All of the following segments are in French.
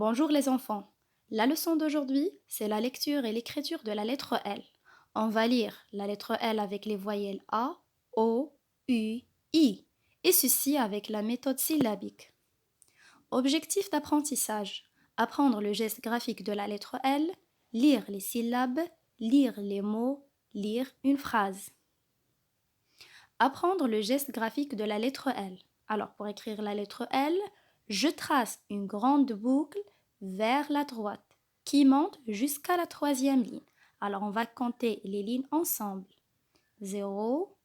Bonjour les enfants. La leçon d'aujourd'hui, c'est la lecture et l'écriture de la lettre L. On va lire la lettre L avec les voyelles A, O, U, I, et ceci avec la méthode syllabique. Objectif d'apprentissage. Apprendre le geste graphique de la lettre L, lire les syllabes, lire les mots, lire une phrase. Apprendre le geste graphique de la lettre L. Alors, pour écrire la lettre L, je trace une grande boucle vers la droite qui monte jusqu'à la troisième ligne. Alors, on va compter les lignes ensemble. 0,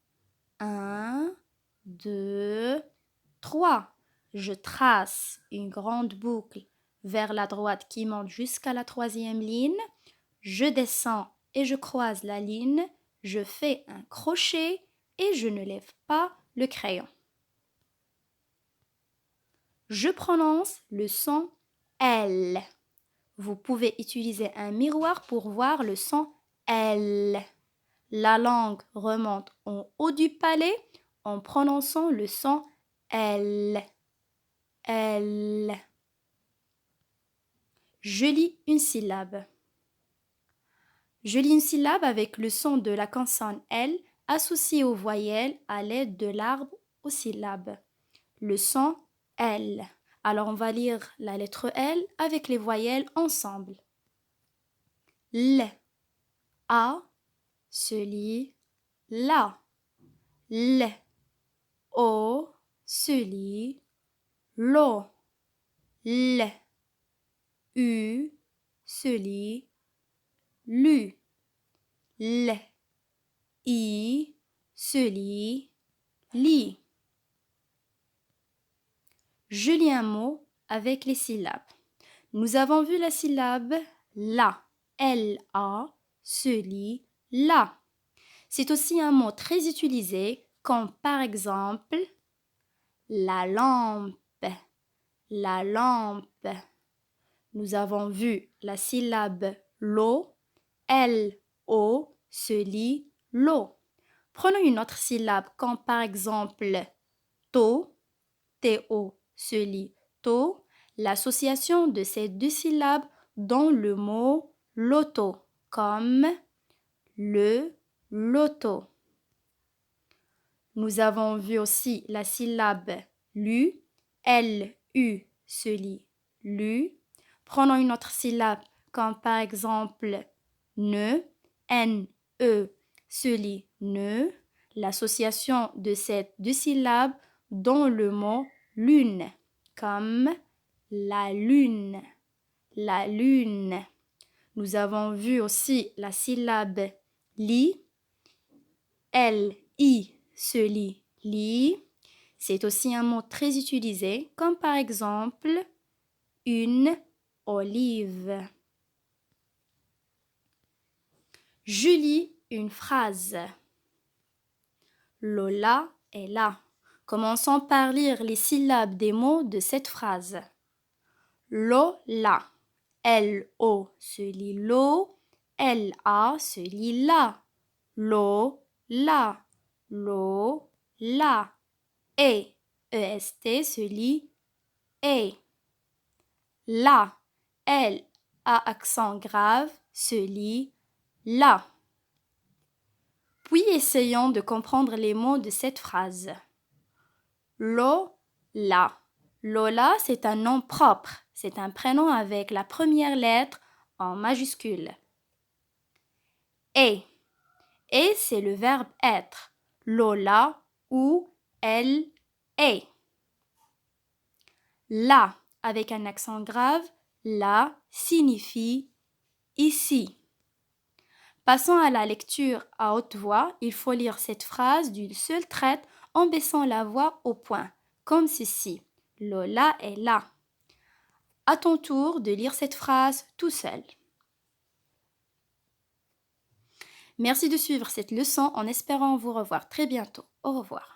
1, 2, 3. Je trace une grande boucle vers la droite qui monte jusqu'à la troisième ligne. Je descends et je croise la ligne. Je fais un crochet et je ne lève pas le crayon. Je prononce le son L. Vous pouvez utiliser un miroir pour voir le son L. La langue remonte en haut du palais en prononçant le son L. L. Je lis une syllabe. Je lis une syllabe avec le son de la consonne L associé aux voyelles à l'aide de l'arbre aux syllabes. Le son L. Alors on va lire la lettre L avec les voyelles ensemble. L. A se lit la. L. O se lit lo. L. U se lit lu. L. I se lit li. Je lis un mot avec les syllabes. Nous avons vu la syllabe la. L-A se lit la. C'est aussi un mot très utilisé comme par exemple la lampe. La lampe. Nous avons vu la syllabe lo. L-O se lit lo. Prenons une autre syllabe comme par exemple to. T-O se lit to. L'association de ces deux syllabes dans le mot loto, comme le loto. Nous avons vu aussi la syllabe lu. L-U se lit lu. Prenons une autre syllabe comme par exemple ne. N-E se lit ne. L'association de ces deux syllabes dans le mot lune, comme la lune. La lune. Nous avons vu aussi la syllabe li. L-I se lit li. C'est aussi un mot très utilisé, comme par exemple une olive. Je lis une phrase. Lola est là. Commençons par lire les syllabes des mots de cette phrase. Lola. L-O se lit lo. L-A se lit la. Lo, la. Lo, la. E-S-T se lit et. La. L à accent grave se lit la. Puis essayons de comprendre les mots de cette phrase. Lola. Lola, c'est un nom propre. C'est un prénom avec la première lettre en majuscule. Et c'est le verbe être. Lola ou elle est. La, avec un accent grave, la signifie ici. Passons à la lecture à haute voix. Il faut lire cette phrase d'une seule traite en baissant la voix au point, comme ceci. Lola est là. À ton tour de lire cette phrase tout seul. Merci de suivre cette leçon en espérant vous revoir très bientôt. Au revoir.